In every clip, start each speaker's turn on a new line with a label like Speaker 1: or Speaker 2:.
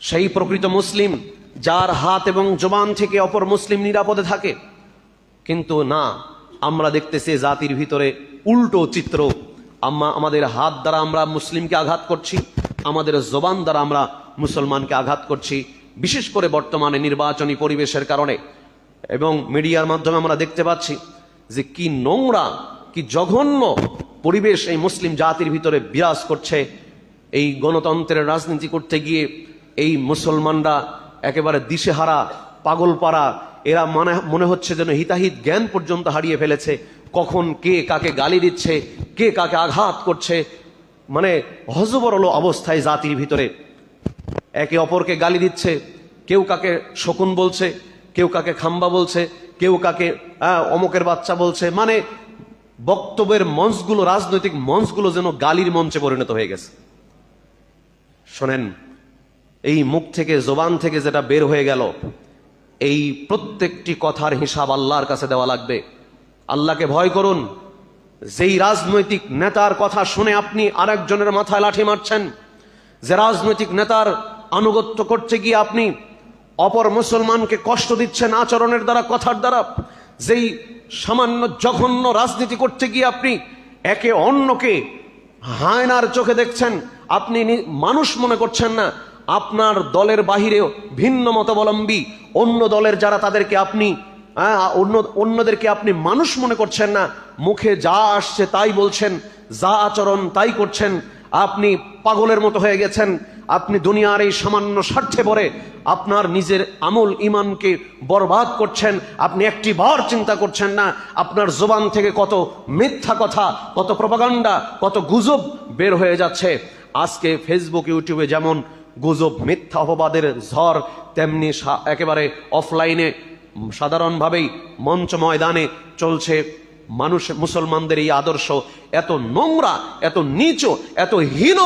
Speaker 1: সেই প্রকৃত মুসলিম যার হাত এবং জবান থেকে অপর মুসলিম নিরাপদে থাকে। কিন্তু না, আমরা দেখতেছি জাতির ভিতরে উল্টো চিত্র। আমাদের হাত দ্বারা আমরা মুসলিমকে আঘাত করছি, আমাদের জবান দ্বারা আমরা মুসলমানকে আঘাত করছি। বিশেষ করে বর্তমানে নির্বাচনী পরিবেশের কারণে এবং মিডিয়ার মাধ্যমে আমরা দেখতে পাচ্ছি যে কি নোংরা, কি জঘন্য পরিবেশ এই মুসলিম জাতির ভিতরে বিরাজ করছে। এই গণতন্ত্রের রাজনীতি করতে গিয়ে এই মুসলমানরা একেবারে দিশেহারা, পাগলপাড়া। এরা মনে হচ্ছে যেন হিতাহিত জ্ঞান পর্যন্ত হারিয়ে ফেলেছে। কখন কে কাকে গালি দিচ্ছে, কে কাকে আঘাত করছে, মানে হযবরল অবস্থায় জাতির ভিতরে একে অপরকে গালি দিচ্ছে। কেউ কাকে শকুন বলছে, কেউ কাকে খাম্বা বলছে, কেউ কাকে অমকের বাচ্চা বলছে। মানে বক্তব্যের মঞ্চগুলো, রাজনৈতিক মঞ্চগুলো যেন গালির মঞ্চে পরিণত হয়ে গেছে। শোনেন, এই মুখ থেকে, জবান থেকে যেটা বের হয়ে গেল, এই প্রত্যেকটি কথার হিসাব আল্লাহর কাছে দেওয়া লাগবে। আল্লাহকে ভয় করুন। যেই রাজনৈতিক নেতার কথা শুনে আপনি আরেকজনের মাথায় লাঠি মারছেন, যে রাজনৈতিক নেতার আনুগত্য করতে গিয়ে আপনি অপর মুসলমানকে কষ্ট দিচ্ছেন আচরণের দ্বারা, কথার দ্বারা, যেই সামান্য জঘন্য রাজনীতি করতে গিয়ে আপনি একে অন্যকে হায়নার চোখে দেখছেন, আপনি মানুষ মনে করছেন না। আপনার দলের বাহিরেও ভিন্ন মতাবলম্বী অন্য দলের যারা, তাদেরকে আপনি অন্যদেরকে আপনি মানুষ মনে করছেন না। মুখে যা আসছে তাই বলছেন, যা আচরণ তাই করছেন। আপনি পাগলের মতো হয়ে গেছেন। আপনি দুনিয়ার এই সামান্য স্বার্থে পড়ে আপনার নিজের আমল ইমানকে বরবাদ করছেন। আপনি একটি বার চিন্তা করছেন না আপনার জবান থেকে কত মিথ্যা কথা, কত প্রপাগান্ডা, কত গুজব বের হয়ে যাচ্ছে। আজকে ফেসবুক, ইউটিউবে যেমন গুজব, মিথ্যা অপবাদের ঝড়, তেমনি একেবারে অফলাইনে সাধারণভাবেই মঞ্চ ময়দানে চলছে মানুষ, মুসলমানদের এই আদর্শ। এত নোংরা, এত নীচ, এত হীন,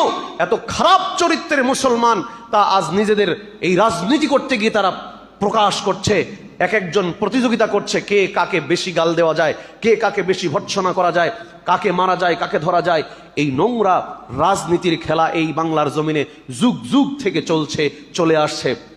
Speaker 1: এত খারাপ চরিত্রের মুসলমান, তা আজ নিজেদের এই রাজনীতি করতে গিয়ে তারা প্রকাশ করছে। এক একজন প্রতিযোগিতা করছে কে কাকে বেশি গাল দেওয়া যায়, কে কাকে বেশি ভর্ৎসনা করা যায়, কাকে মারা যায়, কাকে ধরা যায়। এই নোংরা রাজনীতির খেলা এই বাংলার জমিনে যুগ যুগ থেকে চলে আসছে।